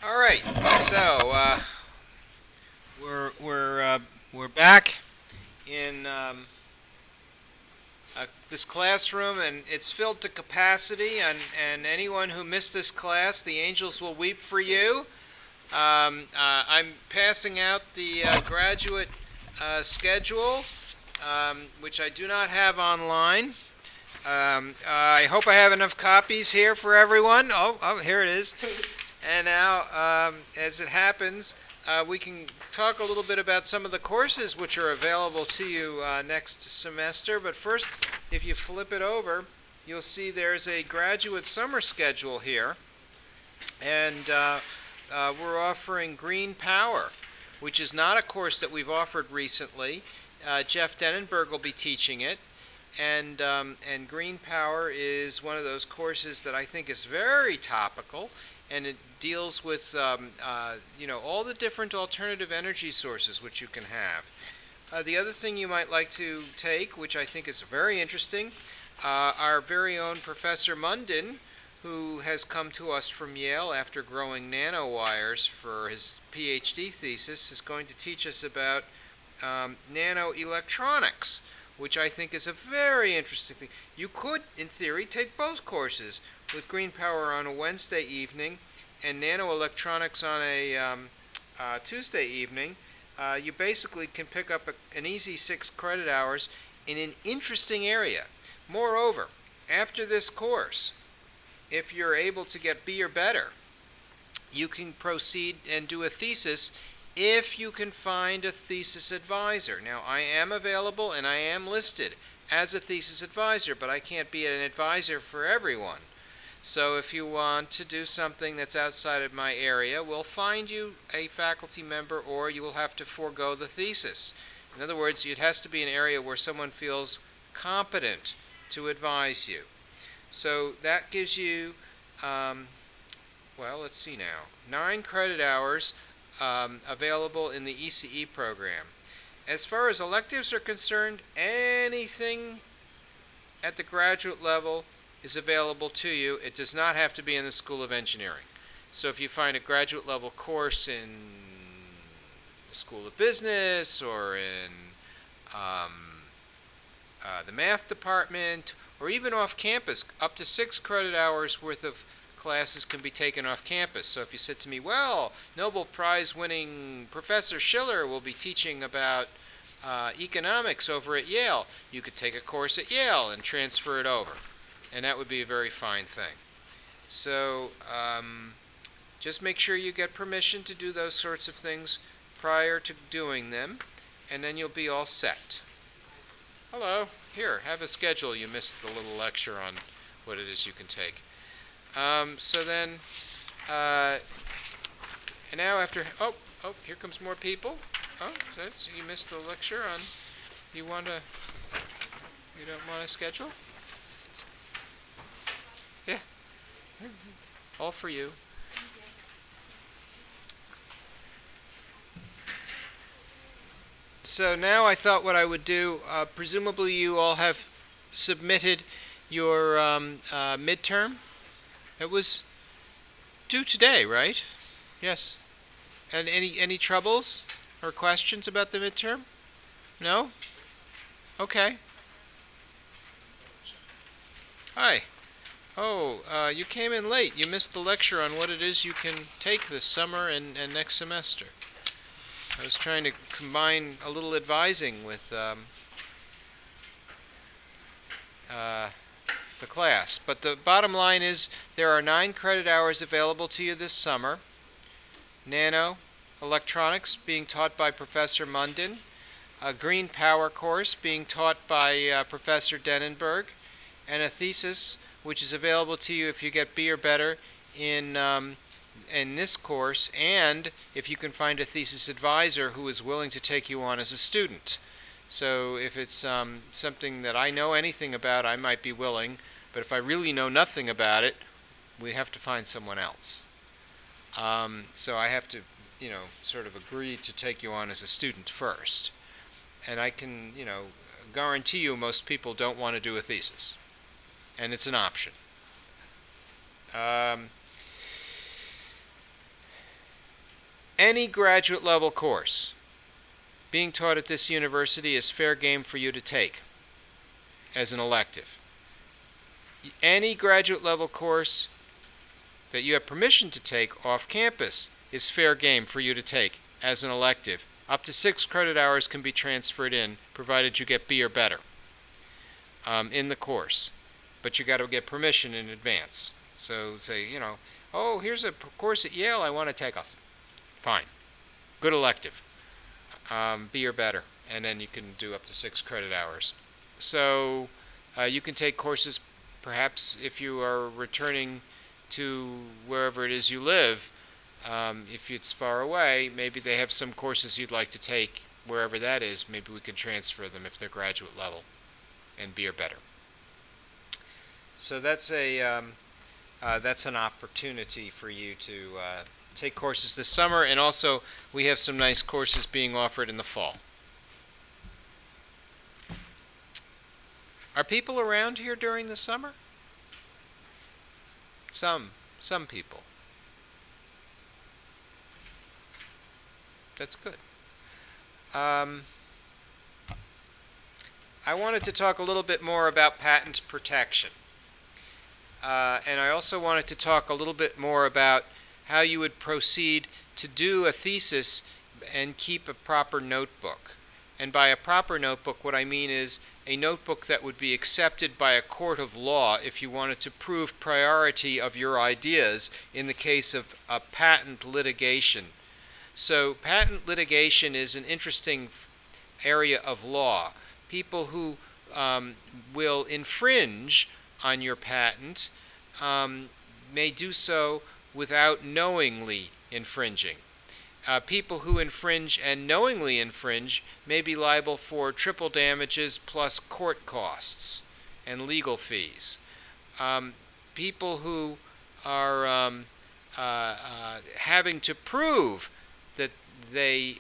All right, so we're back in this classroom, and it's filled to capacity. And anyone who missed this class, the angels will weep for you. I'm passing out the graduate schedule, which I do not have online. I hope I have enough copies here for everyone. Oh, here it is. And now, as it happens, we can talk a little bit about some of the courses which are available to you next semester. But first, if you flip it over, you'll see there's a graduate summer schedule here. And we're offering Green Power, which is not a course that we've offered recently. Jeff Dennenberg will be teaching it. And Green Power is one of those courses that I think is very topical, and it deals with all the different alternative energy sources which you can have. The other thing you might like to take, which I think is very interesting, our very own Professor Munden, who has come to us from Yale after growing nanowires for his PhD thesis, is going to teach us about nanoelectronics, which I think is a very interesting thing. You could, in theory, take both courses with Green Power on a Wednesday evening and nanoelectronics on a Tuesday evening. You basically can pick up an easy 6 credit hours in an interesting area. Moreover, after this course, if you're able to get B or better, you can proceed and do a thesis if you can find a thesis advisor. Now, I am available and I am listed as a thesis advisor, but I can't be an advisor for everyone. So if you want to do something that's outside of my area, we'll find you a faculty member, or you will have to forego the thesis. In other words, it has to be an area where someone feels competent to advise you. So that gives you, let's see now, 9 credit hours available in the ECE program. As far as electives are concerned, anything at the graduate level is available to you. It does not have to be in the School of Engineering. So if you find a graduate level course in the School of Business or in the math department, or even off campus, up to 6 credit hours worth of classes can be taken off campus. So if you said to me, well, Nobel Prize winning Professor Schiller will be teaching about economics over at Yale, you could take a course at Yale and transfer it over. And that would be a very fine thing. So just make sure you get permission to do those sorts of things prior to doing them, and then you'll be all set. Hello. Here, have a schedule. You missed the little lecture on what it is you can take. So then, and now after, here comes more people. Oh, so you missed the lecture on, you don't want to schedule? Yeah. All for you. So now I thought what I would do, presumably you all have submitted your midterm. It was due today, right? Yes. And any troubles or questions about the midterm? No? Okay. Hi. Oh, you came in late. You missed the lecture on what it is you can take this summer and next semester. I was trying to combine a little advising with the class. But the bottom line is there are 9 credit hours available to you this summer. Nano electronics being taught by Professor Munden. A Green Power course being taught by Professor Dennenberg. And a thesis which is available to you if you get B or better in this course, and if you can find a thesis advisor who is willing to take you on as a student. So if it's something that I know anything about, I might be willing, but if I really know nothing about it, we have to find someone else. So I have to, sort of agree to take you on as a student first. And I can, guarantee you most people don't want to do a thesis. And it's an option. any graduate level course being taught at this university is fair game for you to take as an elective. Any graduate level course that you have permission to take off campus is fair game for you to take as an elective. Up to 6 credit hours can be transferred in, provided you get B or better in the course. But you got to get permission in advance. So say, oh, here's a course at Yale I want to take. Fine. Good elective. B or better. And then you can do up to 6 credit hours. So you can take courses, perhaps if you are returning to wherever it is you live. If it's far away, maybe they have some courses you'd like to take wherever that is. Maybe we can transfer them if they're graduate level and B or better. So that's an opportunity for you to take courses this summer, and also we have some nice courses being offered in the fall. Are people around here during the summer? Some people. That's good. I wanted to talk a little bit more about patent protection. And I also wanted to talk a little bit more about how you would proceed to do a thesis and keep a proper notebook. And by a proper notebook, what I mean is a notebook that would be accepted by a court of law if you wanted to prove priority of your ideas in the case of a patent litigation. So patent litigation is an interesting area of law. People who will infringe on your patent may do so without knowingly infringing. People who infringe and knowingly infringe may be liable for triple damages plus court costs and legal fees. People who are having to prove that they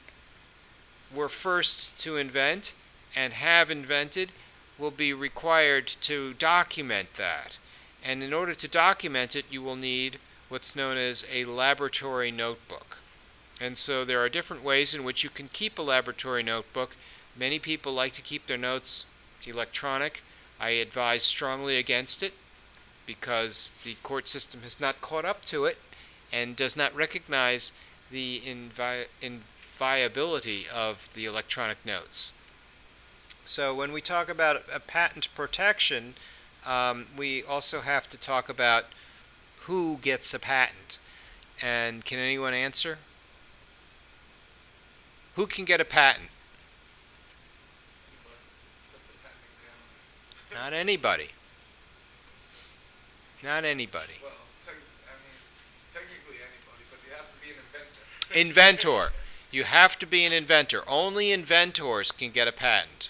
were first to invent and have invented will be required to document that. And in order to document it, you will need what's known as a laboratory notebook. And so there are different ways in which you can keep a laboratory notebook. Many people like to keep their notes electronic. I advise strongly against it because the court system has not caught up to it and does not recognize the inviolability of the electronic notes. So when we talk about a patent protection, we also have to talk about who gets a patent. And can anyone answer? Who can get a patent? Not anybody. Not anybody. Well, technically anybody, but you have to be an inventor. Inventor. You have to be an inventor. Only inventors can get a patent.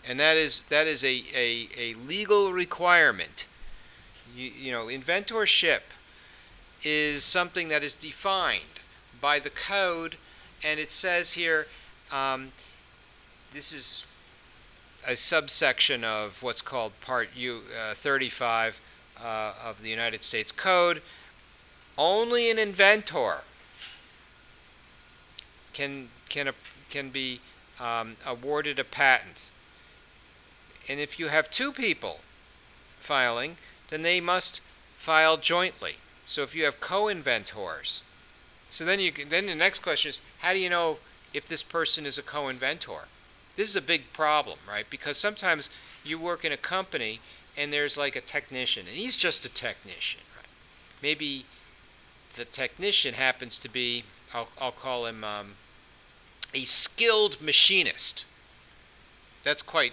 And that is a legal requirement. Inventorship is something that is defined by the code, and it says here, this is a subsection of what's called Part 35 of the United States Code. Only an inventor can be awarded a patent. And if you have two people filing, then they must file jointly. So if you have co-inventors, so then the next question is, how do you know if this person is a co-inventor? This is a big problem, right? Because sometimes you work in a company and there's like a technician, and he's just a technician, right? Maybe the technician happens to be, I'll call him a skilled machinist. That's quite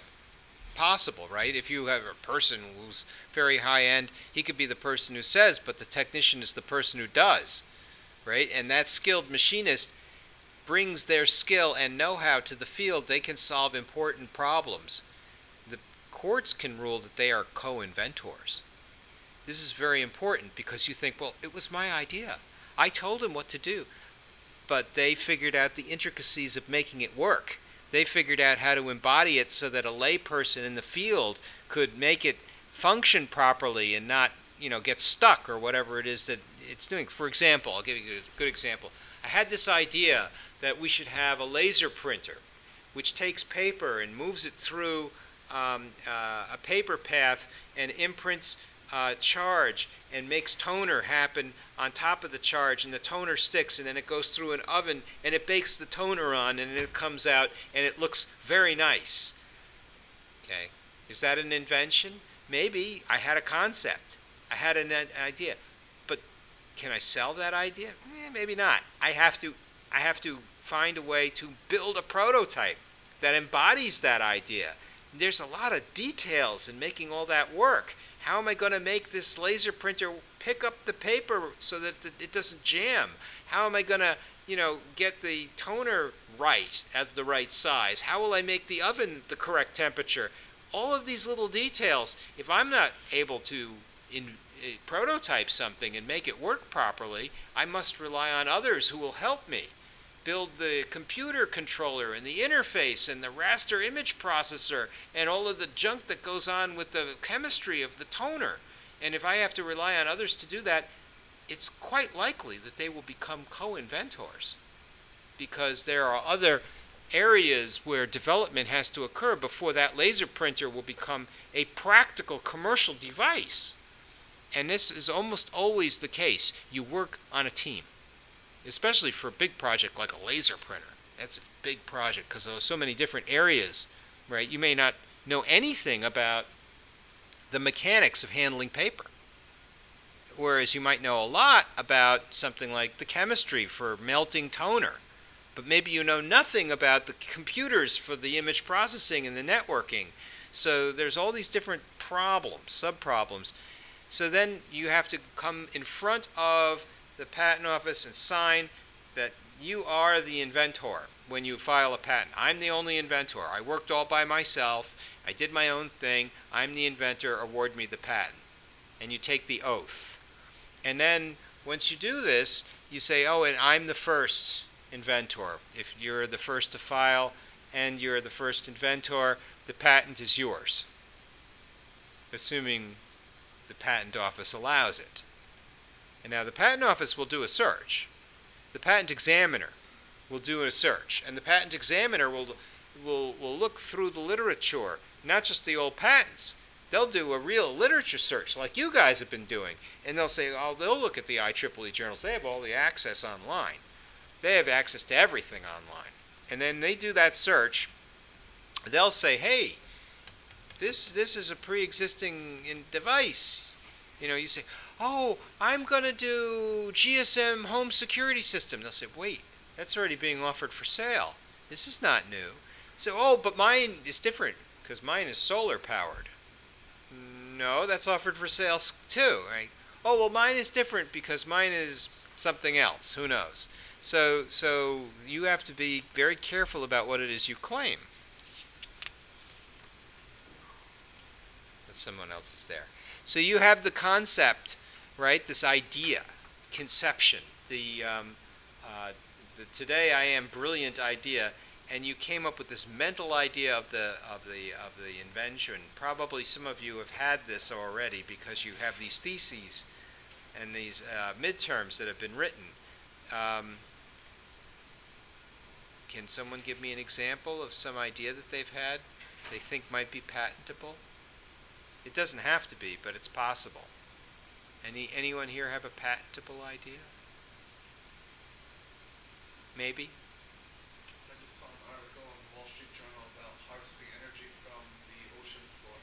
possible, right? If you have a person who's very high-end, he could be the person who says, but the technician is the person who does, right? And that skilled machinist brings their skill and know-how to the field. They can solve important problems. The courts can rule that they are co-inventors. This is very important because you think, well, it was my idea. I told him what to do. But they figured out the intricacies of making it work. They figured out how to embody it so that a layperson in the field could make it function properly and not get stuck or whatever it is that it's doing. For example, I'll give you a good example. I had this idea that we should have a laser printer which takes paper and moves it through a paper path and imprints charge and makes toner happen on top of the charge, and the toner sticks, and then it goes through an oven and it bakes the toner on, and it comes out and it looks very nice. Okay, is that an invention? Maybe. I had a concept. I had an idea. But can I sell that idea? Maybe not. I have to find a way to build a prototype that embodies that idea. There's a lot of details in making all that work. How am I going to make this laser printer pick up the paper so that it doesn't jam? How am I going to, get the toner right at the right size? How will I make the oven the correct temperature? All of these little details, if I'm not able to prototype something and make it work properly, I must rely on others who will help me build the computer controller and the interface and the raster image processor and all of the junk that goes on with the chemistry of the toner. And if I have to rely on others to do that, it's quite likely that they will become co-inventors, because there are other areas where development has to occur before that laser printer will become a practical commercial device. And this is almost always the case. You work on a team, especially for a big project like a laser printer. That's a big project because there are so many different areas, right? You may not know anything about the mechanics of handling paper, whereas you might know a lot about something like the chemistry for melting toner. But maybe you know nothing about the computers for the image processing and the networking. So there's all these different problems, sub-problems. So then you have to come in front of the patent office and sign that you are the inventor when you file a patent. I'm the only inventor. I worked all by myself. I did my own thing. I'm the inventor. Award me the patent. And you take the oath. And then once you do this, you say, oh, and I'm the first inventor. If you're the first to file and you're the first inventor, the patent is yours, assuming the patent office allows it. And now the patent office will do a search. The patent examiner will do a search, and the patent examiner will look through the literature, not just the old patents. They'll do a real literature search like you guys have been doing, and they'll say, oh, they'll look at the IEEE journals. They have all the access online. They have access to everything online. And then they do that search. They'll say, hey, this is a pre-existing device. You say, oh, I'm going to do GSM home security system. They'll say, wait, that's already being offered for sale. This is not new. So, oh, but mine is different because mine is solar powered. No, that's offered for sale too, right? Oh, well, mine is different because mine is something else. Who knows? So you have to be very careful about what it is you claim. Someone else is there. So you have the concept, right? This idea, conception, the today I am brilliant idea, and you came up with this mental idea of the invention. Probably some of you have had this already because you have these theses and these midterms that have been written. Can someone give me an example of some idea that they've had they think might be patentable? It doesn't have to be, but it's possible. Anyone here have a patentable idea? Maybe? I just saw an article in the Wall Street Journal about harvesting energy from the ocean floor.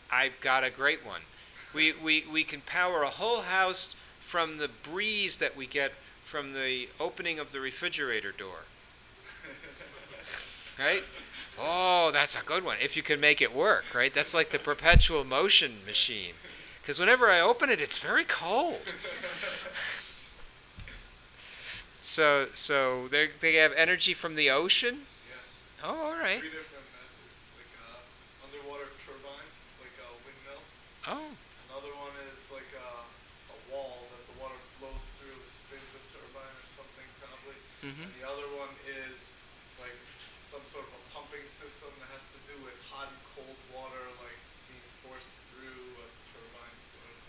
I've got a great one. We can power a whole house from the breeze that we get from the opening of the refrigerator door. Right? Oh, that's a good one. If you can make it work, right? That's like the perpetual motion machine. Because whenever I open it, it's very cold. So they have energy from the ocean? Yeah. Oh, all right. 3 different methods, like underwater turbines, like a windmill. Oh. Another one is like a wall that the water flows through, spins a turbine or something probably. Mm-hmm. And the other one is like some sort of a pumping system that has to do with hot and cold water, like being forced through a turbine, sort of.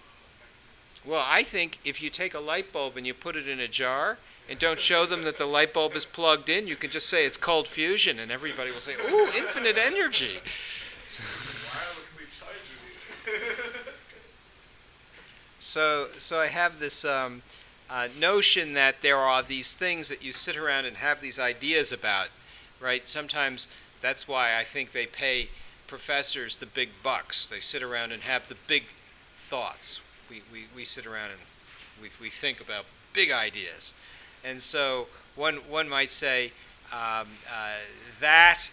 Well, I think if you take a light bulb and you put it in a jar and don't show them that the light bulb is plugged in, you can just say it's cold fusion, and everybody will say, "Ooh, infinite energy." Why would we charge you? So I have this notion that there are these things that you sit around and have these ideas about, right? Sometimes that's why I think they pay professors the big bucks. They sit around and have the big thoughts. We sit around and we think about big ideas. And so one might say that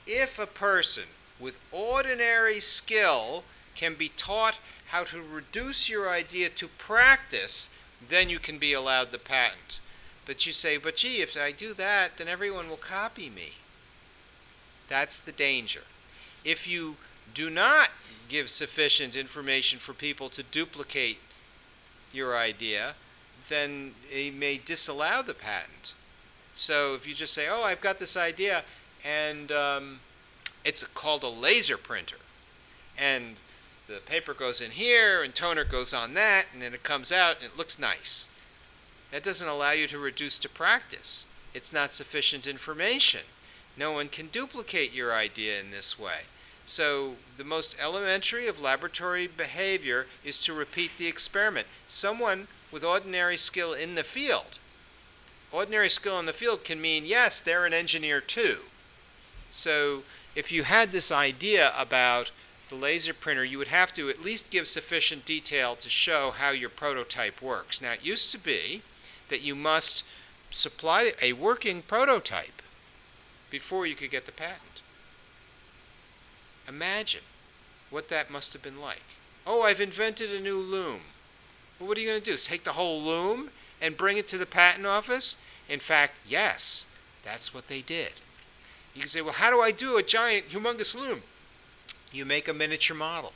if a person with ordinary skill can be taught how to reduce your idea to practice, then you can be allowed the patent. But you say, but gee, if I do that, then everyone will copy me. That's the danger. If you do not give sufficient information for people to duplicate your idea, then they may disallow the patent. So if you just say, oh, I've got this idea, and it's called a laser printer, and the paper goes in here, and toner goes on that, and then it comes out, and it looks nice. That doesn't allow you to reduce to practice. It's not sufficient information. No one can duplicate your idea in this way. So the most elementary of laboratory behavior is to repeat the experiment. Someone with ordinary skill in the field. Ordinary skill in the field can mean, yes, they're an engineer too. So if you had this idea about the laser printer, you would have to at least give sufficient detail to show how your prototype works. Now, it used to be that you must supply a working prototype before you could get the patent. Imagine what that must have been like. Oh, I've invented a new loom. Well, what are you going to do? Take the whole loom and bring it to the patent office? In fact, yes, that's what they did. You can say, well, how do I do a giant, humongous loom? You make a miniature model.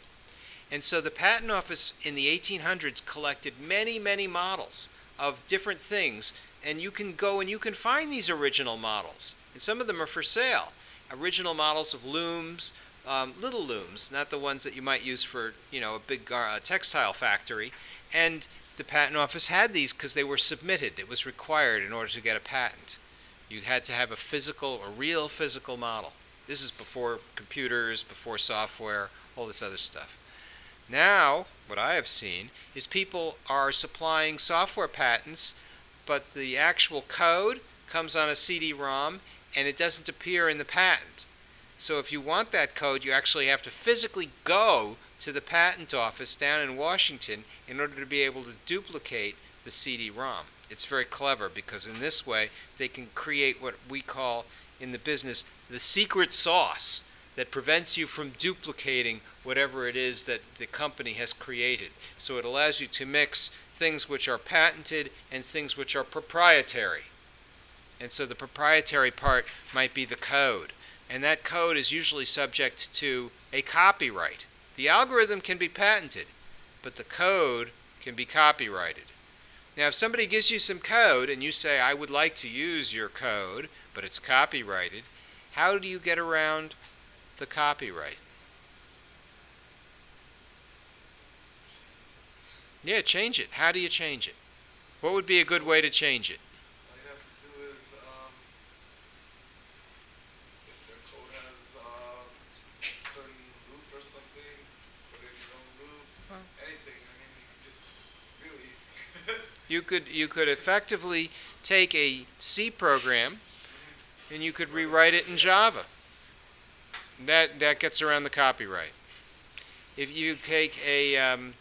And so the patent office in the 1800s collected many, many models of different things, and you can go and you can find these original models. And some of them are for sale. Original models of looms, little looms, not the ones that you might use for, a big textile factory. And the patent office had these because they were submitted. It was required in order to get a patent. You had to have a real physical model. This is before computers, before software, all this other stuff. Now, what I have seen is people are supplying software patents, but the actual code comes on a CD-ROM and it doesn't appear in the patent. So if you want that code, you actually have to physically go to the patent office down in Washington in order to be able to duplicate the CD-ROM. It's very clever because in this way they can create what we call in the business the secret sauce that prevents you from duplicating whatever it is that the company has created. So it allows you to mix things which are patented and things which are proprietary. And so the proprietary part might be the code. And that code is usually subject to a copyright. The algorithm can be patented, but the code can be copyrighted. Now, if somebody gives you some code and you say, I would like to use your code, but it's copyrighted, how do you get around the copyright? Yeah, change it. How do you change it? What would be a good way to change it? All you have to do is, if your code has a certain loop or something, put in your own loop, anything. I mean, you can just really... You could effectively take a C program and you could rewrite it in Java. That gets around the copyright. If you take a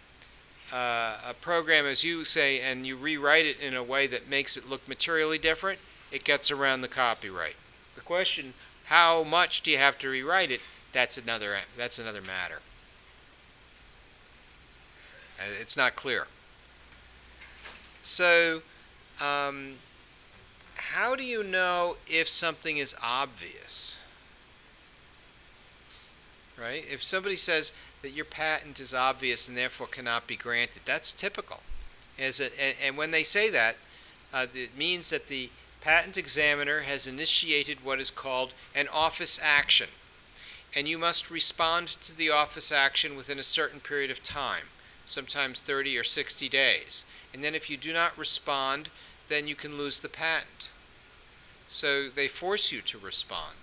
program, as you say, and you rewrite it in a way that makes it look materially different, it gets around the copyright. The question, how much do you have to rewrite it? That's another matter. It's not clear. So, how do you know if something is obvious? Right? If somebody says that your patent is obvious and therefore cannot be granted, that's typical. And when they say that, it means that the patent examiner has initiated what is called an office action. And you must respond to the office action within a certain period of time. sometimes 30 or 60 days. And then if you do not respond, then you can lose the patent. So they force you to respond.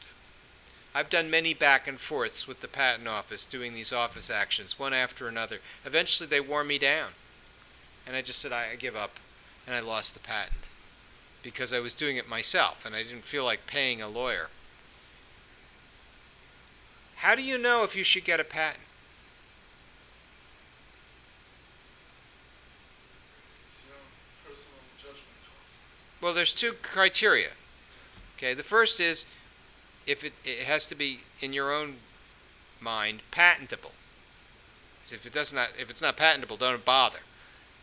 I've done many back and forths with the patent office doing these office actions, one after another. Eventually they wore me down. And I just said, I give up. And I lost the patent. Because I was doing it myself, and I didn't feel like paying a lawyer. How do you know if you should get a patent? It's your own personal judgment call. Well, there's two criteria. Okay, the first is if it has to be in your own mind patentable. So if it's not patentable, don't bother.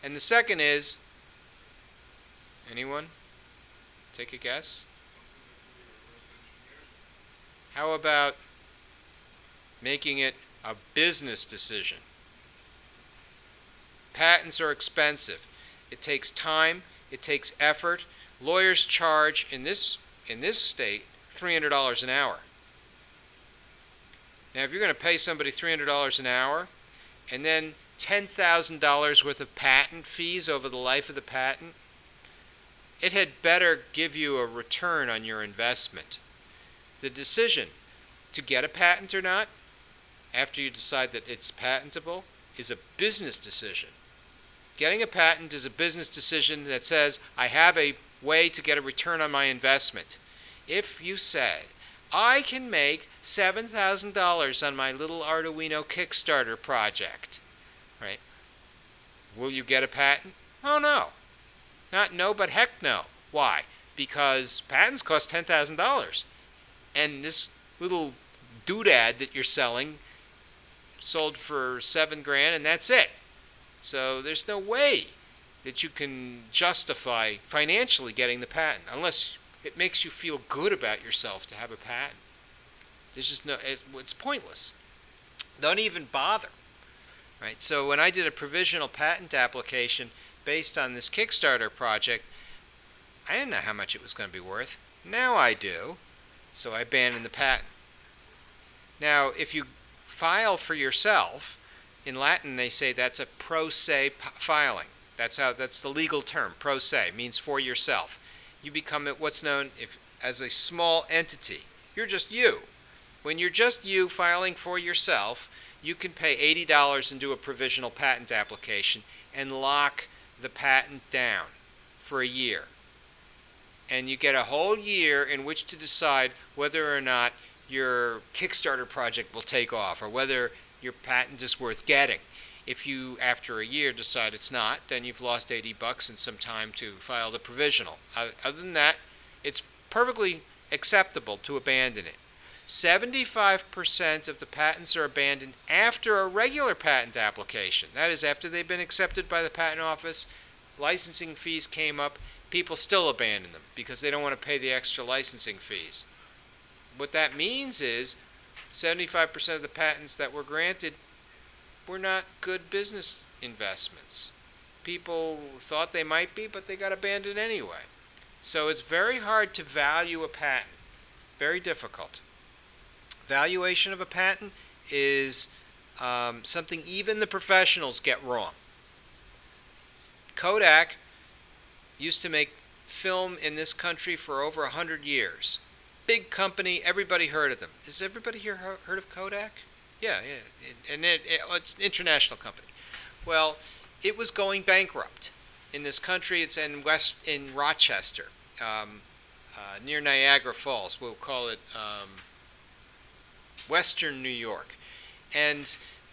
And the second is, anyone take a guess? Something that can be reverse engineered. How about making it a business decision? Patents are expensive. It takes time. It takes effort. Lawyers charge in this state $300 an hour. Now, if you're going to pay somebody $300 an hour and then $10,000 worth of patent fees over the life of the patent, it had better give you a return on your investment. The decision to get a patent or not, after you decide that it's patentable, is a business decision. Getting a patent is a business decision that says, I have a way to get a return on my investment. If you said, I can make $7,000 on my little Arduino Kickstarter project, right? Will you get a patent? Oh, no. Not no, but heck no. Why? Because patents cost $10,000. And this little doodad that you're selling sold for $7,000 and that's it. So there's no way that you can justify financially getting the patent unless it makes you feel good about yourself to have a patent. There's just no, it's pointless. Don't even bother. Right? So when I did a provisional patent application based on this Kickstarter project, I didn't know how much it was going to be worth. Now I do. So I abandoned the patent. Now, if you file for yourself, in Latin they say that's a pro se filing. That's the legal term. Pro se means for yourself. You become what's known as a small entity. You're just you. When you're just you filing for yourself, you can pay $80 and do a provisional patent application and lock the patent down for a year. And you get a whole year in which to decide whether or not your Kickstarter project will take off or whether your patent is worth getting. If you, after a year, decide it's not, then you've lost $80 and some time to file the provisional. Other than that, it's perfectly acceptable to abandon it. 75% of the patents are abandoned after a regular patent application. That is, after they've been accepted by the patent office, licensing fees came up, people still abandon them because they don't want to pay the extra licensing fees. What that means is 75% of the patents that were granted were not good business investments. People thought they might be, but they got abandoned anyway. So it's very hard to value a patent. Very difficult. Valuation of a patent is something even the professionals get wrong. Kodak used to make film in this country for over 100 years. Big company, everybody heard of them. Has everybody here heard of Kodak? Yeah. And it's an international company. Well, it was going bankrupt. In this country, it's in Rochester, near Niagara Falls. We'll call it Western New York. And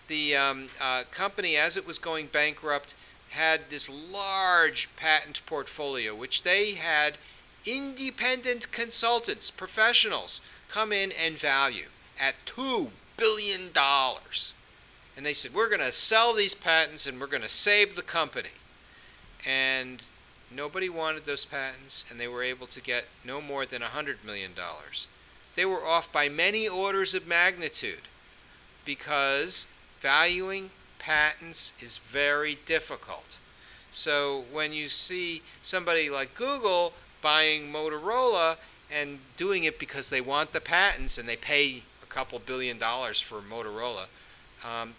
the company, as it was going bankrupt, had this large patent portfolio, which they had independent consultants, professionals, come in and value at $2 billion. And they said, we're going to sell these patents and we're going to save the company. And nobody wanted those patents, and they were able to get no more than $100 million. They were off by many orders of magnitude because valuing patents is very difficult. So when you see somebody like Google buying Motorola and doing it because they want the patents and they pay a couple $1 billion for Motorola,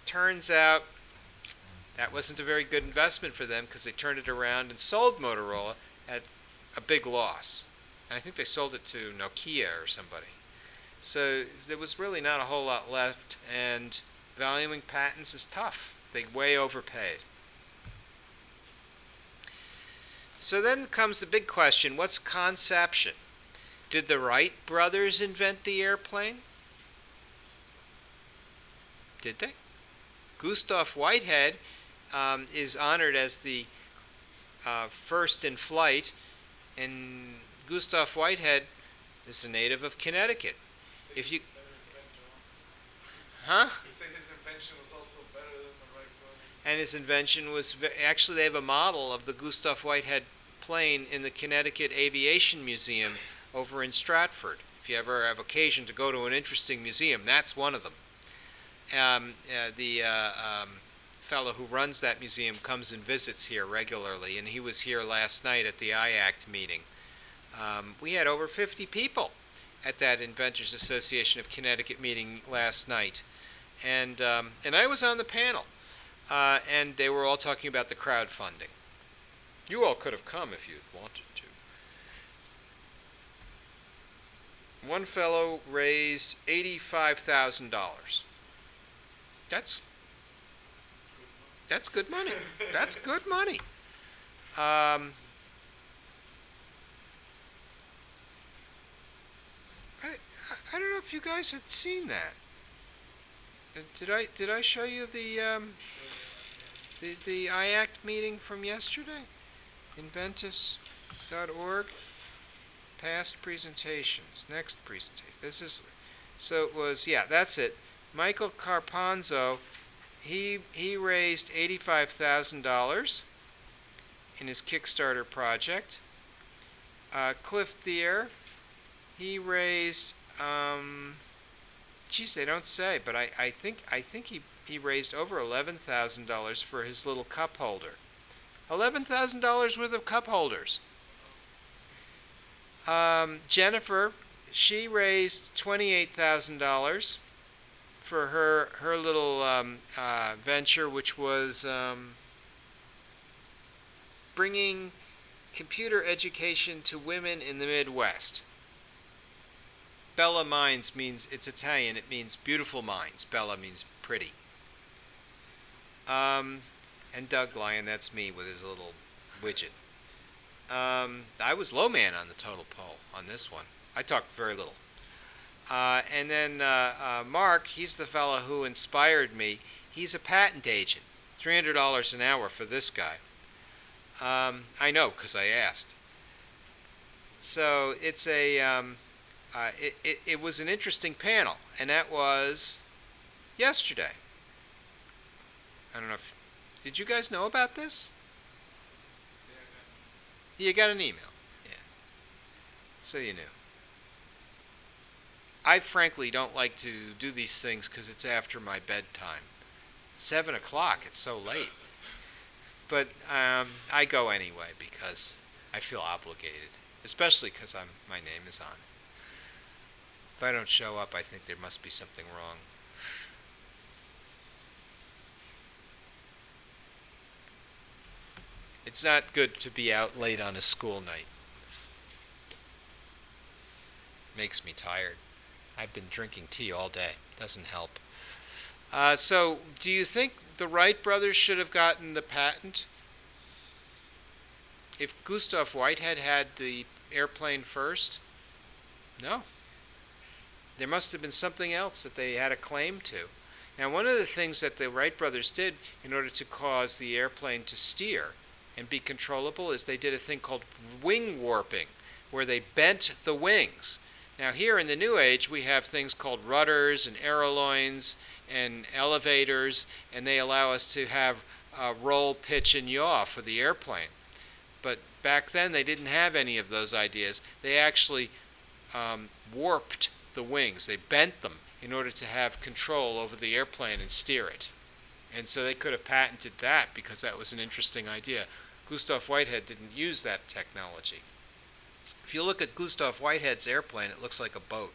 turns out That wasn't a very good investment for them because they turned it around and sold Motorola at a big loss. And I think they sold it to Nokia or somebody. So there was really not a whole lot left, and valuing patents is tough. They way overpaid. So then comes the big question, what's conception? Did the Wright brothers invent the airplane? Did they? Gustav Whitehead is honored as the first in flight, and Gustav Whitehead is a native of Connecticut. If you, huh? You say his invention was also better than the Wright brothers? And his invention was actually, they have a model of the Gustav Whitehead plane in the Connecticut Aviation Museum over in Stratford. If you ever have occasion to go to an interesting museum, that's one of them. The fellow who runs that museum comes and visits here regularly, and he was here last night at the IACT meeting. We had over 50 people at that Inventors Association of Connecticut meeting last night, and I was on the panel, and they were all talking about the crowdfunding. You all could have come if you'd wanted to. One fellow raised $85,000. That's good money. That's good money. I don't know if you guys had seen that. Did I show you the IACT meeting from yesterday? Inventus.org. Past presentations. Next presentation. So it was, yeah, that's it. Michael Carponzo, he raised $85,000 in his Kickstarter project. Cliff Thier, he raised, geez, they don't say, but I think he raised over $11,000 for his little cup holder. $11,000 worth of cup holders. Jennifer, she raised $28,000 for her little venture, which was bringing computer education to women in the Midwest. Bella Minds means, it's Italian, it means beautiful minds. Bella means pretty. And Doug Lyon, that's me with his little widget. I was low man on the total poll on this one. I talked very little. And then Mark, he's the fellow who inspired me. He's a patent agent. $300 an hour for this guy. I know, because I asked. So it's it was an interesting panel, and that was yesterday. I don't know if, did you guys know about this? Yeah, you got an email. Yeah. So you knew. I frankly don't like to do these things because it's after my bedtime. 7 o'clock, it's so late. But I go anyway because I feel obligated, especially because my name is on it. If I don't show up, I think there must be something wrong. It's not good to be out late on a school night. Makes me tired. I've been drinking tea all day. Doesn't help. So, do you think the Wright brothers should have gotten the patent? If Gustav Whitehead had the airplane first? No. There must have been something else that they had a claim to. Now, one of the things that the Wright brothers did in order to cause the airplane to steer and be controllable is they did a thing called wing warping, where they bent the wings. Now, here in the New Age, we have things called rudders and aeroplanes and elevators, and they allow us to have roll, pitch, and yaw for the airplane. But back then, they didn't have any of those ideas. They actually warped the wings. They bent them in order to have control over the airplane and steer it. And so they could have patented that because that was an interesting idea. Gustav Whitehead didn't use that technology. If you look at Gustav Whitehead's airplane, it looks like a boat.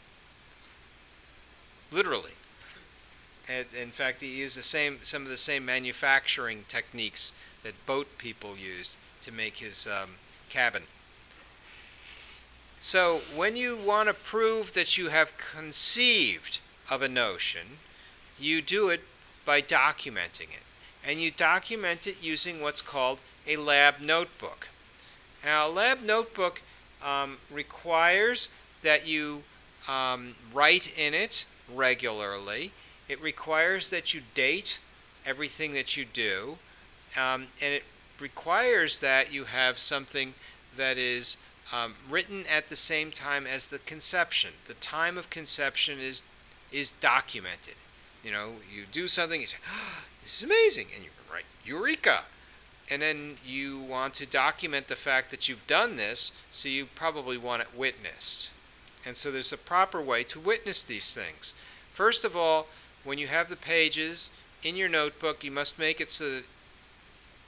Literally. In fact, he used some of the same manufacturing techniques that boat people used to make his cabin. So when you want to prove that you have conceived of a notion, you do it by documenting it. And you document it using what's called a lab notebook. Now, a lab notebook requires that you write in it regularly. It requires that you date everything that you do. And it requires that you have something that is written at the same time as the conception. The time of conception is documented. You know, you do something, you say, oh, this is amazing, and you write, Eureka! And then you want to document the fact that you've done this, so you probably want it witnessed. And so there's a proper way to witness these things. First of all, when you have the pages in your notebook, you must make it so that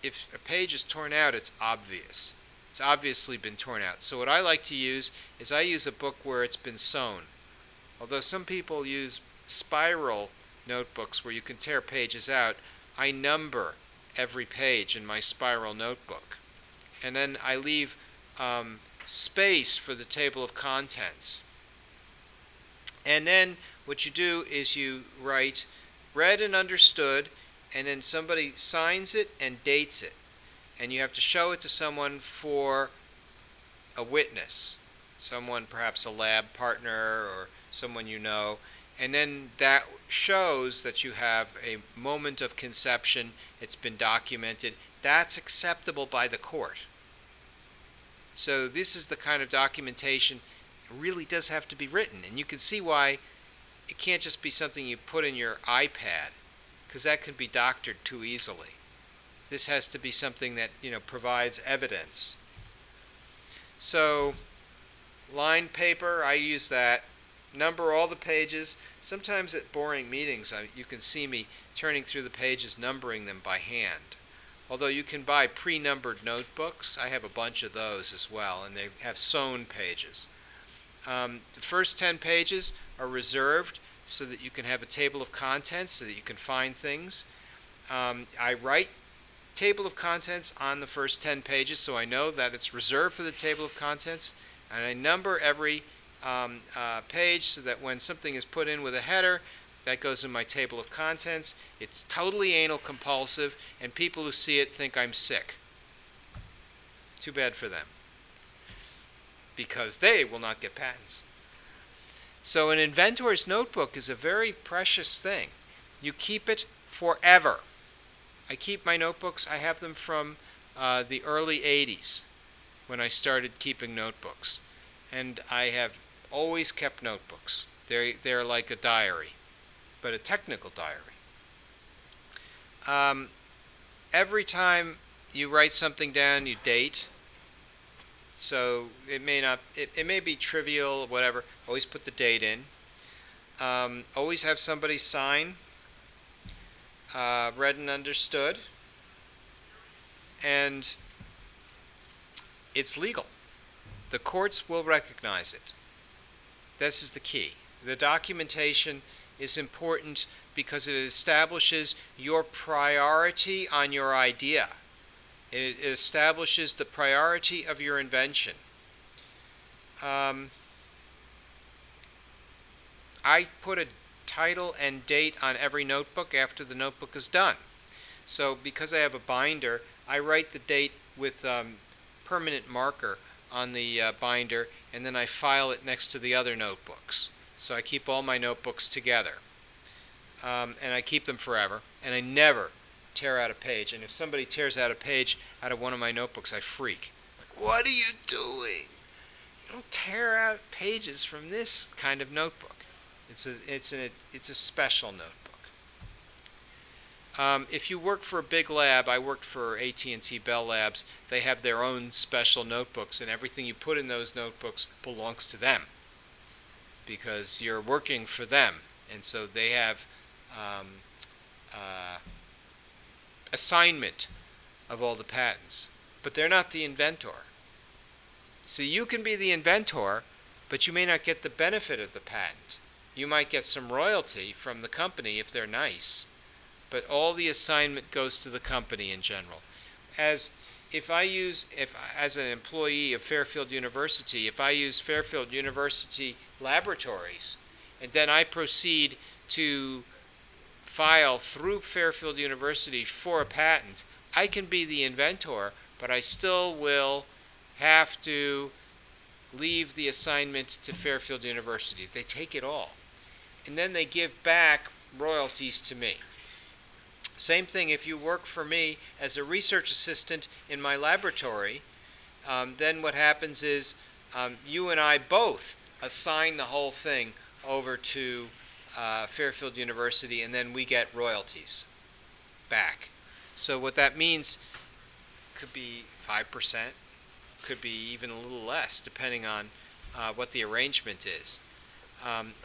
if a page is torn out, it's obvious. It's obviously been torn out. So what I like to use is I use a book where it's been sewn. Although some people use spiral notebooks where you can tear pages out, I number every page in my spiral notebook. And then I leave space for the table of contents. And then what you do is you write read and understood, and then somebody signs it and dates it. And you have to show it to someone for a witness. Someone, perhaps a lab partner or someone you know. And then that shows that you have a moment of conception. It's been documented. That's acceptable by the court. So this is the kind of documentation that really does have to be written. And you can see why it can't just be something you put in your iPad, because that could be doctored too easily. This has to be something that, provides evidence. So lined paper, I use that. Number all the pages. Sometimes at boring meetings, you can see me turning through the pages, numbering them by hand. Although you can buy pre-numbered notebooks. I have a bunch of those as well, and they have sewn pages. The first 10 pages are reserved so that you can have a table of contents, so that you can find things. I write table of contents on the first 10 pages, so I know that it's reserved for the table of contents, and I number every page so that when something is put in with a header, that goes in my table of contents. It's totally anal compulsive, and people who see it think I'm sick. Too bad for them, because they will not get patents. So an inventor's notebook is a very precious thing. You keep it forever. I keep my notebooks. I have them from the early 80s when I started keeping notebooks. And I have always kept notebooks. They're like a diary, but a technical diary. Every time you write something down, you date. So it may be trivial, whatever. Always put the date in. Always have somebody sign. Read and understood. And it's legal. The courts will recognize it. This is the key. The documentation is important because it establishes your priority on your idea. It establishes the priority of your invention. I put a title and date on every notebook after the notebook is done. So because I have a binder, I write the date with permanent marker on the binder, and then I file it next to the other notebooks. So I keep all my notebooks together. And I keep them forever, and I never tear out a page. And if somebody tears out a page out of one of my notebooks, I freak. Like, what are you doing? You don't tear out pages from this kind of notebook. It's a special notebook. If you work for a big lab, I worked for AT&T Bell Labs, they have their own special notebooks, and everything you put in those notebooks belongs to them, because you're working for them, and so they have assignment of all the patents, but they're not the inventor. So you can be the inventor, but you may not get the benefit of the patent. you might get some royalty from the company if they're nice, but all the assignment goes to the company in general. As an employee of Fairfield University, if I use Fairfield University laboratories, and then I proceed to file through Fairfield University for a patent, I can be the inventor, but I still will have to leave the assignment to Fairfield University. They take it all. And then they give back royalties to me. Same thing if you work for me as a research assistant in my laboratory, then what happens is you and I both assign the whole thing over to Fairfield University, and then we get royalties back. So what that means could be 5%, could be even a little less, depending on what the arrangement is.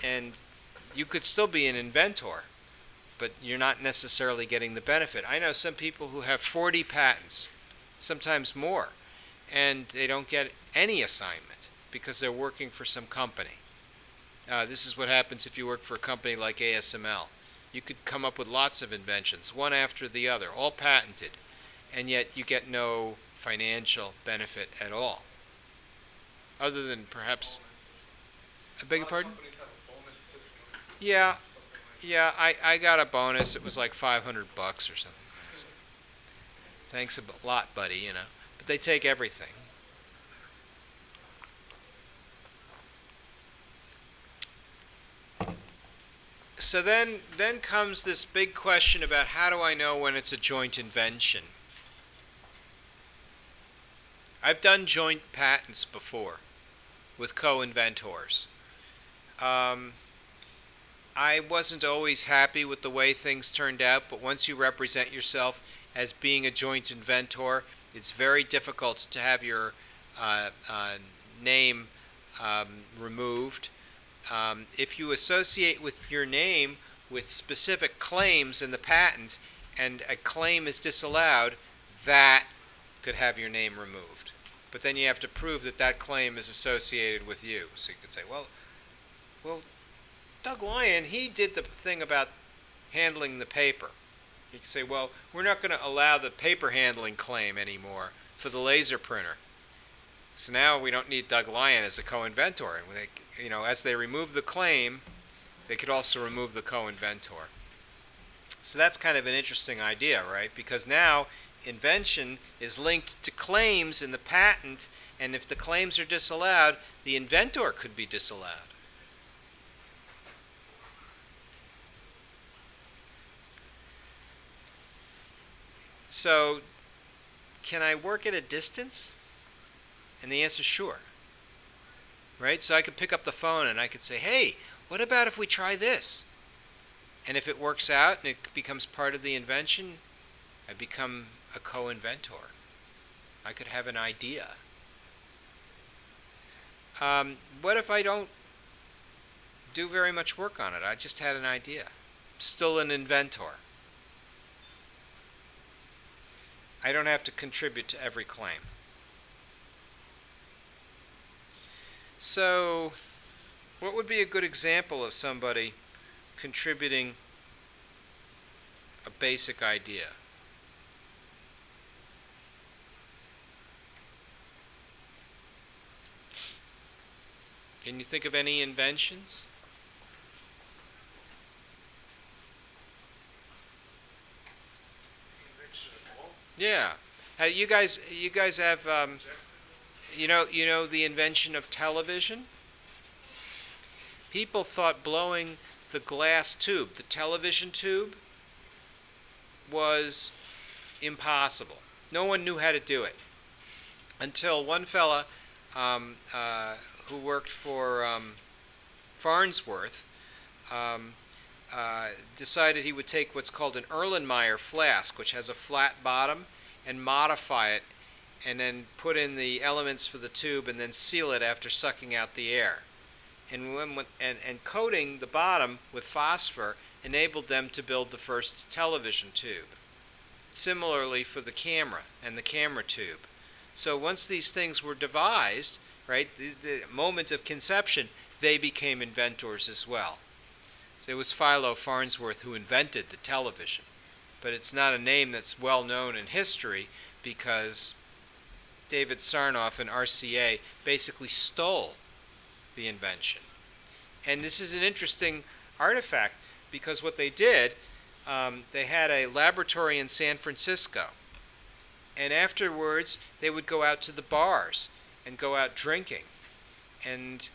And you could still be an inventor, but you're not necessarily getting the benefit. I know some people who have 40 patents, sometimes more, and they don't get any assignment because they're working for some company. This is what happens if you work for a company like ASML. You could come up with lots of inventions, one after the other, all patented, and yet you get no financial benefit at all, other than perhaps... I beg your pardon? Yeah, I got a bonus. It was like $500 or something. So, thanks a lot, buddy, you know. But they take everything. So then comes this big question about how do I know when it's a joint invention? I've done joint patents before with co-inventors. I wasn't always happy with the way things turned out, but once you represent yourself as being a joint inventor, it's very difficult to have your name removed. If you associate with your name with specific claims in the patent and a claim is disallowed, that could have your name removed. But then you have to prove that that claim is associated with you. So you could say, well, Doug Lyon, he did the thing about handling the paper. You could say, well, we're not going to allow the paper handling claim anymore for the laser printer. So now we don't need Doug Lyon as a co-inventor. And as they remove the claim, they could also remove the co-inventor. So that's kind of an interesting idea, right? Because now invention is linked to claims in the patent, and if the claims are disallowed, the inventor could be disallowed. So, can I work at a distance? And the answer is sure. Right? So I could pick up the phone and I could say, hey, what about if we try this? And if it works out and it becomes part of the invention, I become a co-inventor. I could have an idea. What if I don't do very much work on it? I just had an idea. Still an inventor. I don't have to contribute to every claim. So, what would be a good example of somebody contributing a basic idea? Can you think of any inventions? Yeah. You guys have you know the invention of television? People thought blowing the glass tube, the television tube, was impossible. No one knew how to do it until one fella who worked for Farnsworth decided he would take what's called an Erlenmeyer flask, which has a flat bottom, and modify it, and then put in the elements for the tube, and then seal it after sucking out the air. And coating the bottom with phosphor enabled them to build the first television tube. Similarly for the camera and the camera tube. So once these things were devised, right, the moment of conception, they became inventors as well. It was Philo Farnsworth who invented the television, but it's not a name that's well known in history because David Sarnoff and RCA basically stole the invention. And this is an interesting artifact because what they did, they had a laboratory in San Francisco, and afterwards they would go out to the bars and go out drinking. And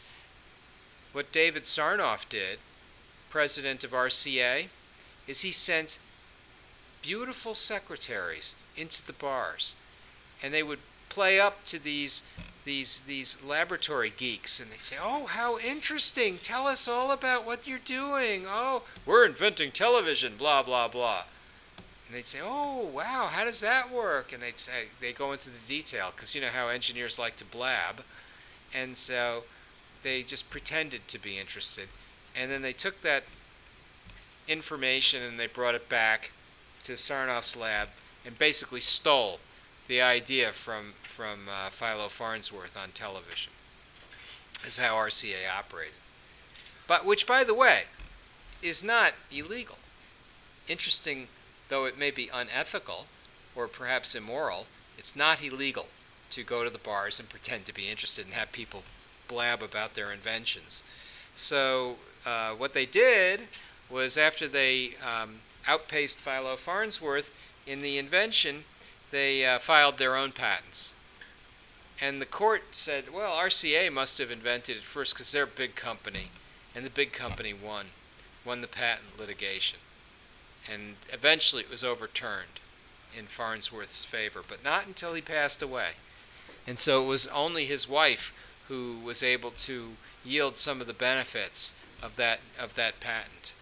what David Sarnoff did, president of RCA, is he sent beautiful secretaries into the bars, and they would play up to these laboratory geeks, and they'd say, "Oh, how interesting! Tell us all about what you're doing. Oh, we're inventing television, blah blah blah." And they'd say, "Oh, wow, how does that work?" And they go into the detail because you know how engineers like to blab, and so they just pretended to be interested, and then they took that information and they brought it back to Sarnoff's lab and basically stole the idea from Philo Farnsworth on television. Is how RCA operated. But which, by the way, is not illegal. Interesting though it may be unethical or perhaps immoral, it's not illegal to go to the bars and pretend to be interested and have people blab about their inventions. So what they did was after they outpaced Philo Farnsworth in the invention, they filed their own patents. And the court said, well, RCA must have invented it first because they're a big company. And the big company won the patent litigation. And eventually it was overturned in Farnsworth's favor, but not until he passed away. And so it was only his wife who was able to yield some of the benefits of that patent.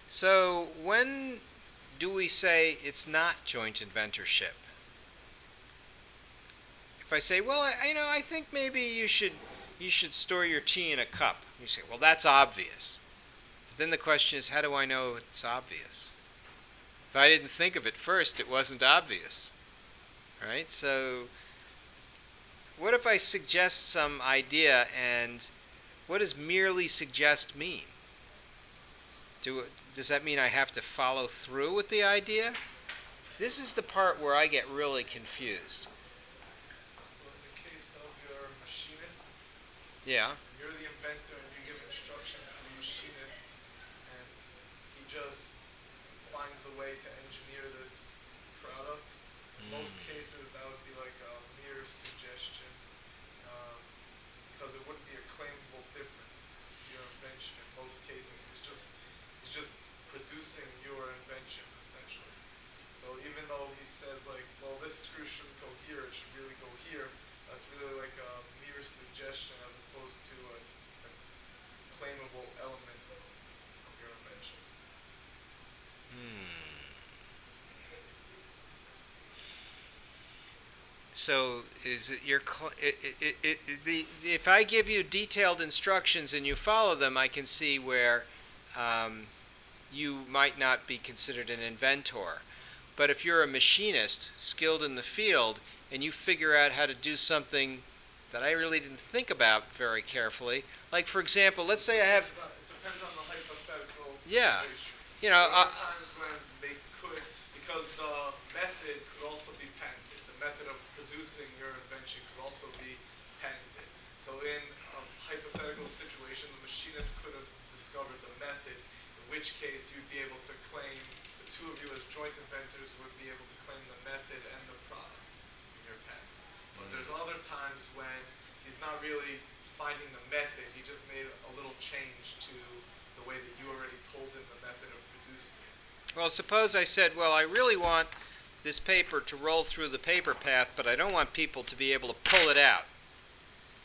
So when do we say it's not joint inventorship? If I say, well, I think maybe you should store your tea in a cup. You say, well, that's obvious. But then the question is, how do I know it's obvious? If I didn't think of it first, it wasn't obvious. Right? So what if I suggest some idea, and what does merely suggest mean? Does that mean I have to follow through with the idea? This is the part where I get really confused. So in the case of your machinist, Yeah. you're the inventor and you give instructions to the machinist, and he just finds the way to engineer this product. In most cases, that would be like a mere suggestion, because it wouldn't be a claimable difference to your invention. In most cases, he's just producing your invention essentially. So even though he says like, well, this screw shouldn't go here, it should really go here, that's really like a mere suggestion as opposed to a claimable element of your invention. So is it if I give you detailed instructions and you follow them, I can see where you might not be considered an inventor. But if you're a machinist skilled in the field and you figure out how to do something that I really didn't think about very carefully, like for example, let's say I have... It depends on the hypothetical situation. Yeah. There are times when they could, because the method could also be patented. The method of producing your invention could also be patented. So in a hypothetical situation, the machinist could have discovered the method, in which case you'd be able to claim, the two of you as joint inventors would be able to claim the method and the product in your patent. But there's other times when he's not really finding the method, he just made a little change to the way that you already told him the method of producing it. Well, suppose I said, well, I really want this paper to roll through the paper path, but I don't want people to be able to pull it out.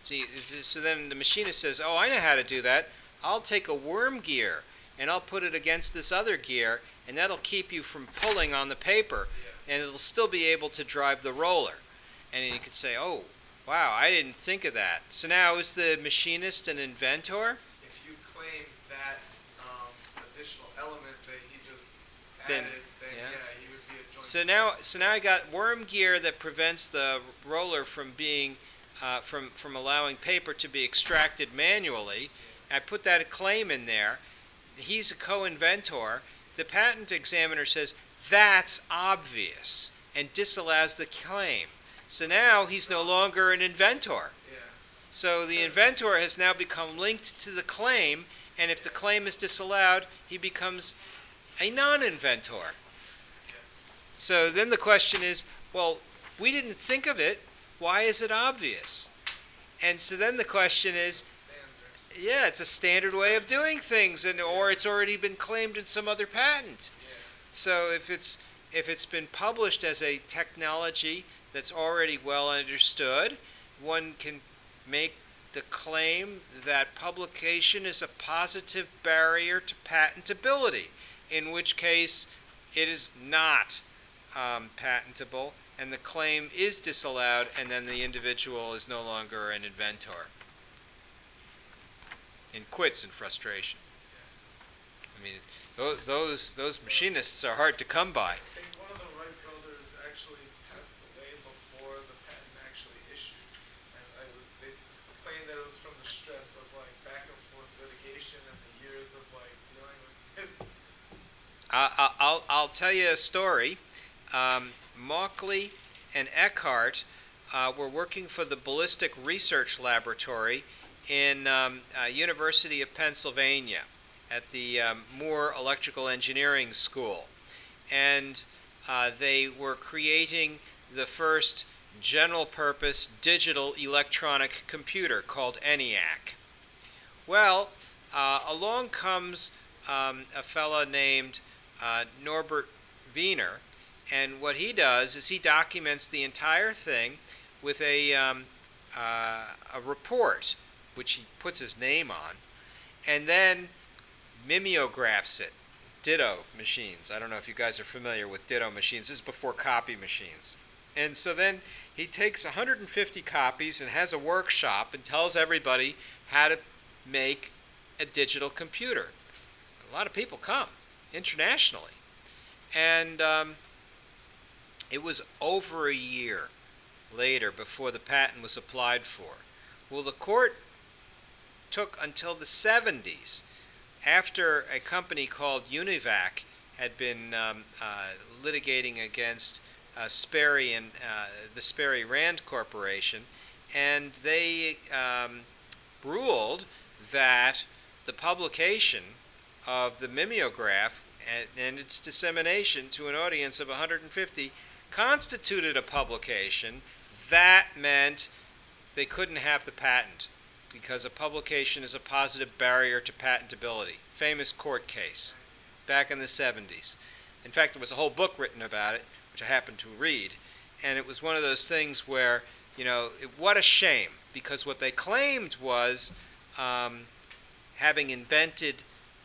See, so then the machinist says, oh, I know how to do that. I'll take a worm gear and I'll put it against this other gear, and that'll keep you from pulling on the paper, and it'll still be able to drive the roller. And you could say, oh, wow, I didn't think of that. So now is the machinist an inventor? If you claim that additional element that he just then added, then yeah. yeah, he would be a joint. So now I got worm gear that prevents the roller from being from allowing paper to be extracted manually. Yeah. I put that claim in there. He's a co-inventor. The patent examiner says that's obvious and disallows the claim. So now he's no longer an inventor. Yeah. So the inventor has now become linked to the claim, and if the claim is disallowed, he becomes a non-inventor. So then the question is, well, we didn't think of it. Why is it obvious? And so then the question is, yeah, it's a standard way of doing things, or it's already been claimed in some other patent. So if it's been published as a technology that's already well understood, one can make the claim that publication is a positive barrier to patentability, in which case it is not patentable, and the claim is disallowed, and then the individual is no longer an inventor and quits in frustration. I mean, those machinists are hard to come by. I think one of the Wright brothers actually passed away before the patent actually issued, and they complained that it was from the stress of like back and forth litigation and the years of like dealing with it. I'll tell you a story. Mauchly and Eckhart were working for the Ballistic Research Laboratory in University of Pennsylvania at the Moore Electrical Engineering School. And they were creating the first general-purpose digital electronic computer called ENIAC. Well, along comes a fellow named Norbert Wiener, and what he does is he documents the entire thing with a report, which he puts his name on, and then mimeographs it. Ditto machines. I don't know if you guys are familiar with ditto machines. This is before copy machines. And so then he takes 150 copies and has a workshop and tells everybody how to make a digital computer. A lot of people come internationally. And it was over a year later before the patent was applied for. Well, the court took until the 70s, after a company called Univac had been litigating against Sperry and the Sperry Rand Corporation, and they ruled that the publication of the mimeograph and its dissemination to an audience of 150 constituted a publication. That meant they couldn't have the patent, because a publication is a positive barrier to patentability. Famous court case back in the 70s. In fact, there was a whole book written about it, which I happened to read, and it was one of those things where, what a shame, because what they claimed was having invented,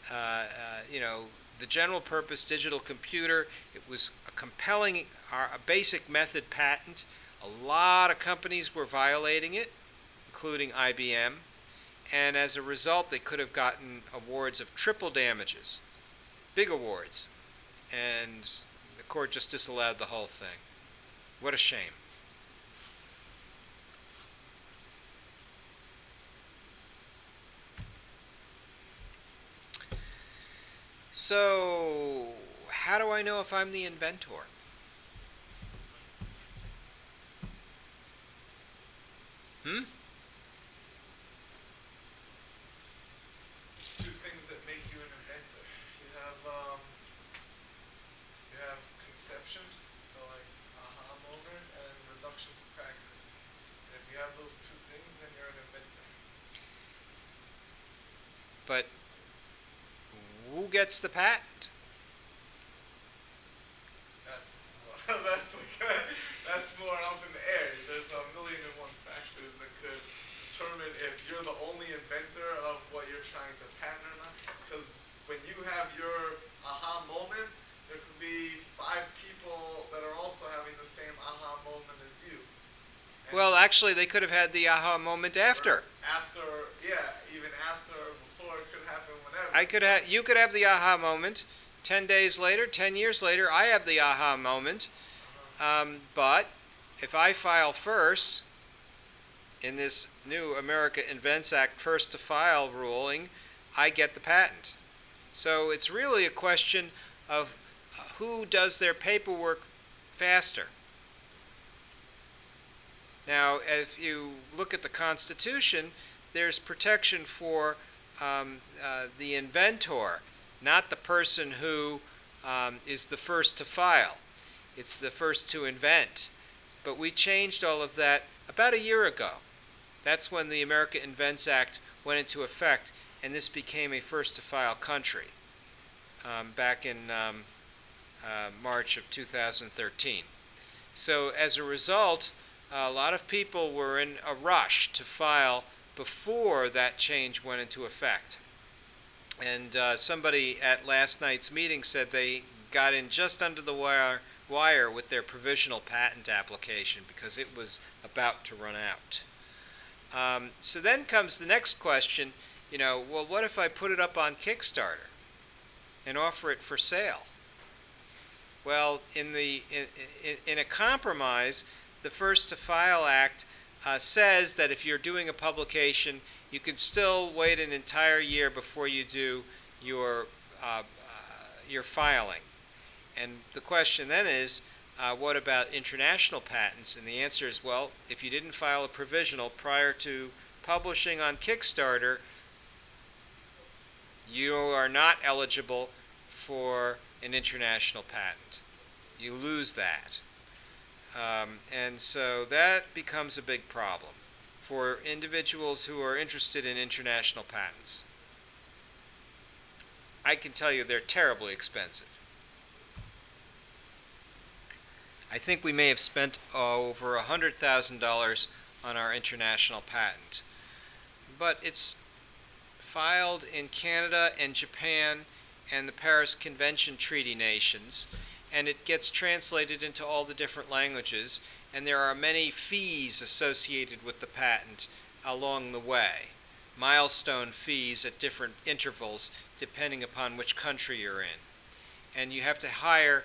the general purpose digital computer. It was a compelling, a basic method patent. A lot of companies were violating it, including IBM, and as a result they could have gotten awards of triple damages, big awards, and the court just disallowed the whole thing. What a shame. So, how do I know if I'm the inventor? Two things that make you an inventor. You have conception, so like aha moment, and reduction to practice. And if you have those two things, then you're an inventor. But who gets the patent? That's more up in the air. There's a million and one factors that could determine if you're the only inventor of what you're trying to patent or not. Because when you have your aha moment, there could be 5 people that are also having the same aha moment as you. Well, actually, they could have had the aha moment after. Even after, before, it could happen whenever. You could have the aha moment 10 days later, 10 years later, I have the aha moment. But if I file first in this new America Invents Act first to file ruling, I get the patent. So it's really a question of who does their paperwork faster. Now, if you look at the Constitution, there's protection for the inventor, not the person who is the first to file. It's the first to invent. But we changed all of that about a year ago. That's when the America Invents Act went into effect, and this became a first-to-file country back in March of 2013. So as a result, a lot of people were in a rush to file before that change went into effect. And somebody at last night's meeting said they got in just under the wire with their provisional patent application because it was about to run out. So then comes the next question, well, what if I put it up on Kickstarter and offer it for sale? Well, in a compromise, the First to File Act says that if you're doing a publication, you can still wait an entire year before you do your filing. And the question then is, what about international patents? And the answer is, well, if you didn't file a provisional prior to publishing on Kickstarter, you are not eligible for an international patent. You lose that. And so that becomes a big problem for individuals who are interested in international patents. I can tell you they're terribly expensive. I think we may have spent over $100,000 on our international patent. But it's filed in Canada and Japan and the Paris Convention Treaty nations, and it gets translated into all the different languages, and there are many fees associated with the patent along the way. Milestone fees at different intervals depending upon which country you're in. And you have to hire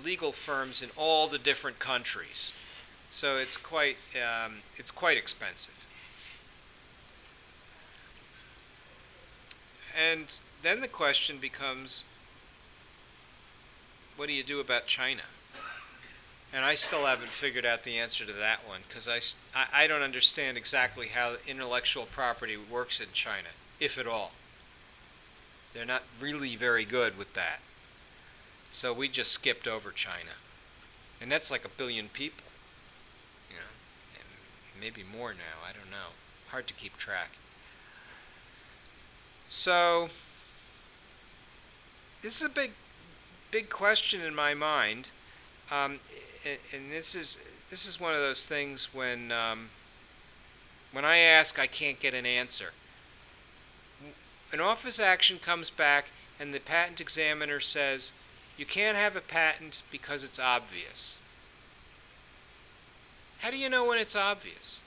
legal firms in all the different countries. So it's quite expensive. And then the question becomes, what do you do about China? And I still haven't figured out the answer to that one, because I don't understand exactly how intellectual property works in China, if at all. They're not really very good with that. So we just skipped over China. And that's like 1 billion people. And maybe more now, I don't know. Hard to keep track. So this is a big question in my mind. And this is one of those things when I ask, I can't get an answer. An office action comes back and the patent examiner says, you can't have a patent because it's obvious. How do you know when it's obvious?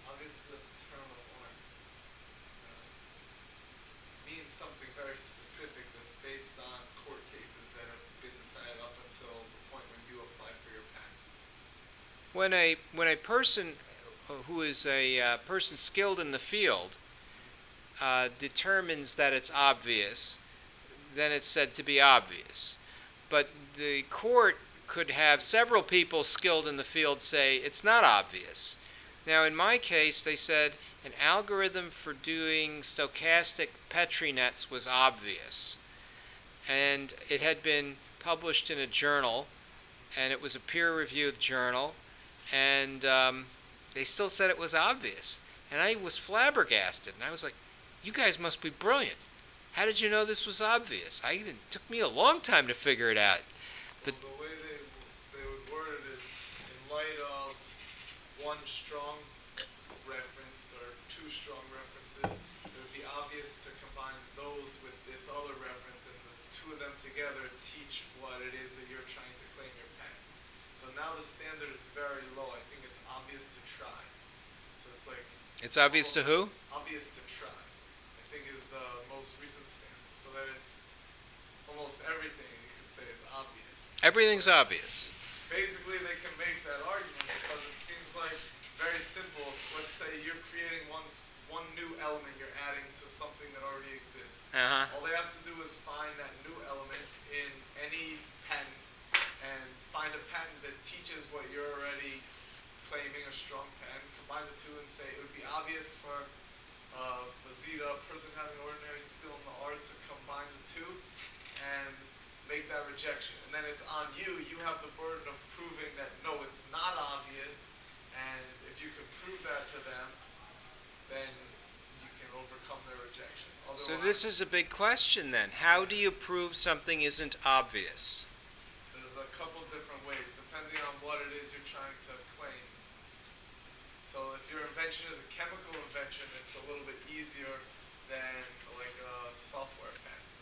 Obvious is a term of art. Means something very specific that's based on court cases that have been decided up until the point when you apply for your patent. When a person who is a person skilled in the field determines that it's obvious, then it's said to be obvious. But the court could have several people skilled in the field say it's not obvious. Now in my case, they said an algorithm for doing stochastic Petri nets was obvious. And it had been published in a journal, and it was a peer-reviewed journal, and they still said it was obvious. And I was flabbergasted, and I was like, you guys must be brilliant. How did you know this was obvious? It took me a long time to figure it out. Well, the way they would word it is, in light of one strong reference or two strong references, it would be obvious to combine those with this other reference, and the two of them together teach what it is that you're trying to claim your patent. So now the standard is very low. I think it's obvious to try. So it's like... It's obvious to who? Obvious to try, I think, is the most recent standard. everything, you could say, is obvious. Everything's obvious. Basically, they can make that argument because it seems like very simple. Let's say you're creating one new element you're adding to something that already exists. Uh-huh. All they have to do is find that new element in any patent and find a patent that teaches what you're already claiming, a strong patent, combine the two and say it would be obvious for Zeta, a person having ordinary skill in the art, to combine the two and make that rejection. And then it's on you. You have the burden of proving that no, it's not obvious. And if you can prove that to them, then you can overcome their rejection. So this is a big question then. How do you prove something isn't obvious? There's a couple different ways, depending on what it is you're trying to claim. So if your invention is a chemical invention, it's a little bit easier than like a software patent.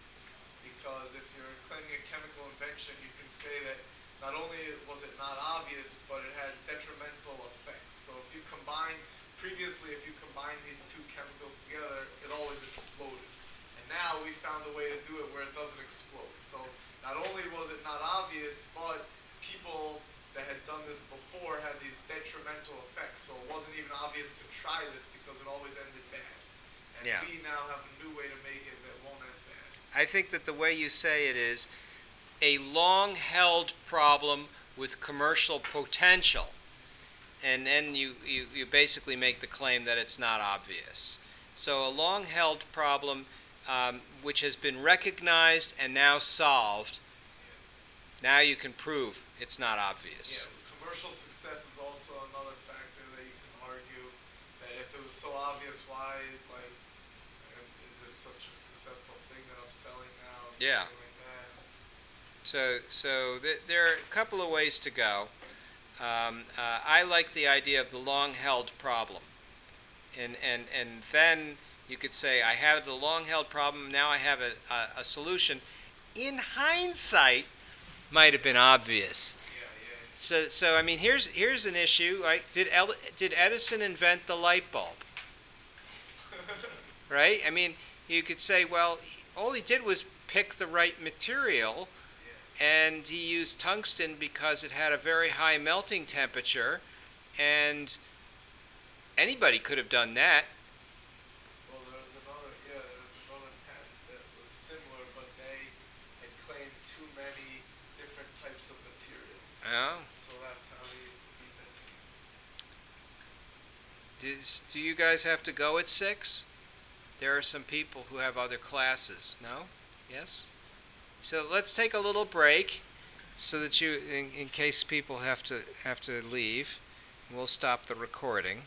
Because if you're claiming a chemical invention, you can say that not only was it not obvious, but it had detrimental effects. So if you combine these two chemicals together, it always exploded. And now we found a way to do it where it doesn't explode. So not only was it not obvious, but people that had done this before had these detrimental effects. So it wasn't even obvious to try this because it always ended bad. And we now have a new way to make it that won't end bad. I think that the way you say it is a long-held problem with commercial potential. And then you basically make the claim that it's not obvious. So a long-held problem which has been recognized and now solved, now you can prove it's not obvious. Yeah, commercial success is also another factor that you can argue that if it was so obvious, why, like, is this such a successful thing that I'm selling now? Yeah. Like that. So there are a couple of ways to go. I like the idea of the long-held problem. And then you could say, I have the long-held problem, now I have a solution. In hindsight, might have been obvious. So I mean, here's an issue. Like, did Edison invent the light bulb? Right? I mean, you could say, well, all he did was pick the right material, and he used tungsten because it had a very high melting temperature, and anybody could have done that. Well, there was another patent that was similar, but they had claimed too many different types of materials. Oh. So that's how he beat it. Do you guys have to go at 6? There are some people who have other classes. No? Yes? So let's take a little break so that in case people have to leave. We'll stop the recording.